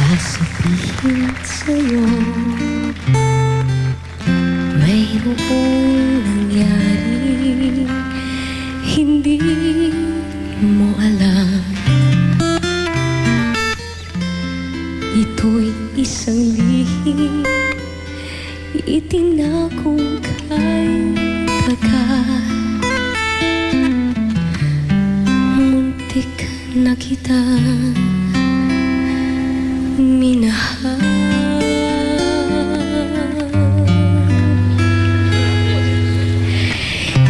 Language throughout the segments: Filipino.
sasabihin sa'yo, mayroong nangyari hindi mo alam. Ito'y isang lihim itinakong kay tagal. Muntik na kita minahal.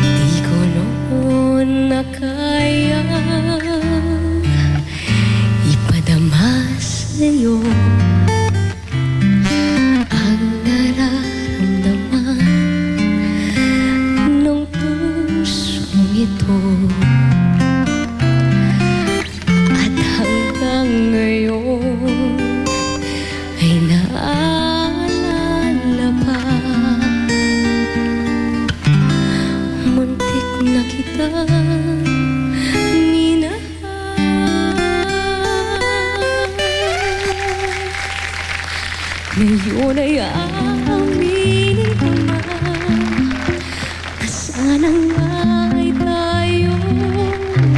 Di ko noon na kaya ipadama sa'yo ang nararamdaman ng pusong ito. At hanggang ngayon ay naalala pa. Muntik na kita ngayon ay aaminin ko na sana nga ay tayong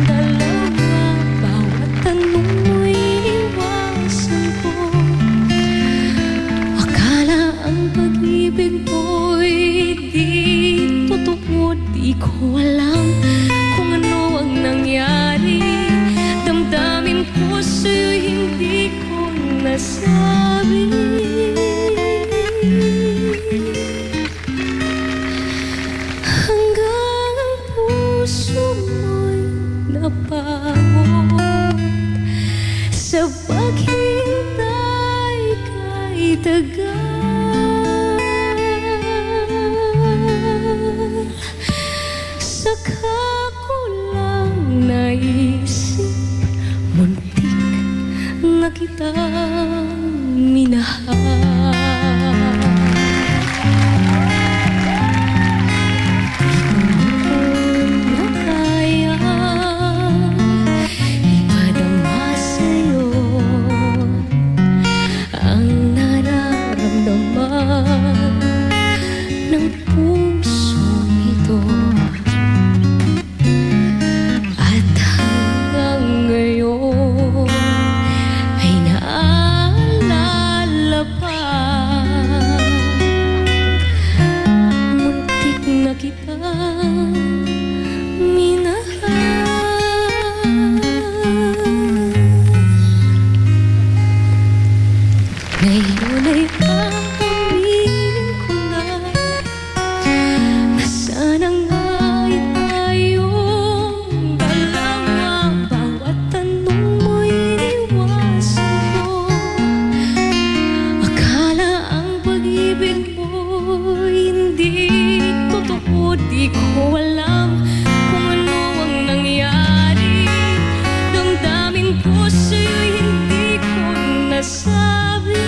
dalawa. Bawat tanong mo'y iniwasan ko. Akala ang pag-ibig mo'y di totoo. Di ko alam kung ano ang nangyari. Damdamin ko sa'yo'y hindi ko nasabi. Napagod sa paghintay kay tagal. Saka ko lang naisip, muntik na kitang minahal. Ng pusong ito. At hanggang ngayon ay naalala pa. Muntik na kitang minahal. Ngayon ay di ko alam kung ano ang nangyari. Damdamin ko sa'yo'y hindi ko nasabi.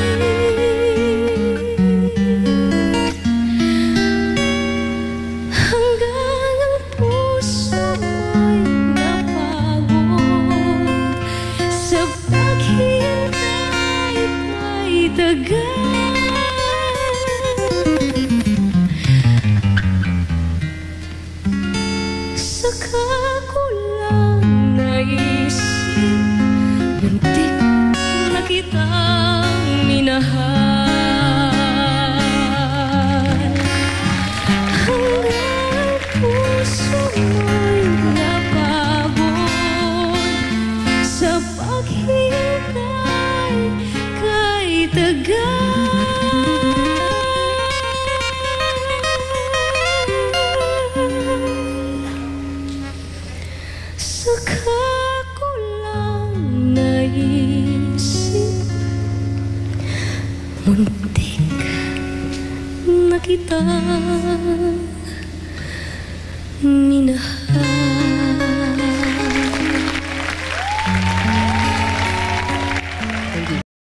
Hanggang ang puso mo'y napagod sa paghintay kay tagal. Saka ko lang naisip, muntik na kitang minahal. Hanggang puso mo'y napagod sa paghintay kay tagal. Saka ko lang naisip, muntik na kitang minahal.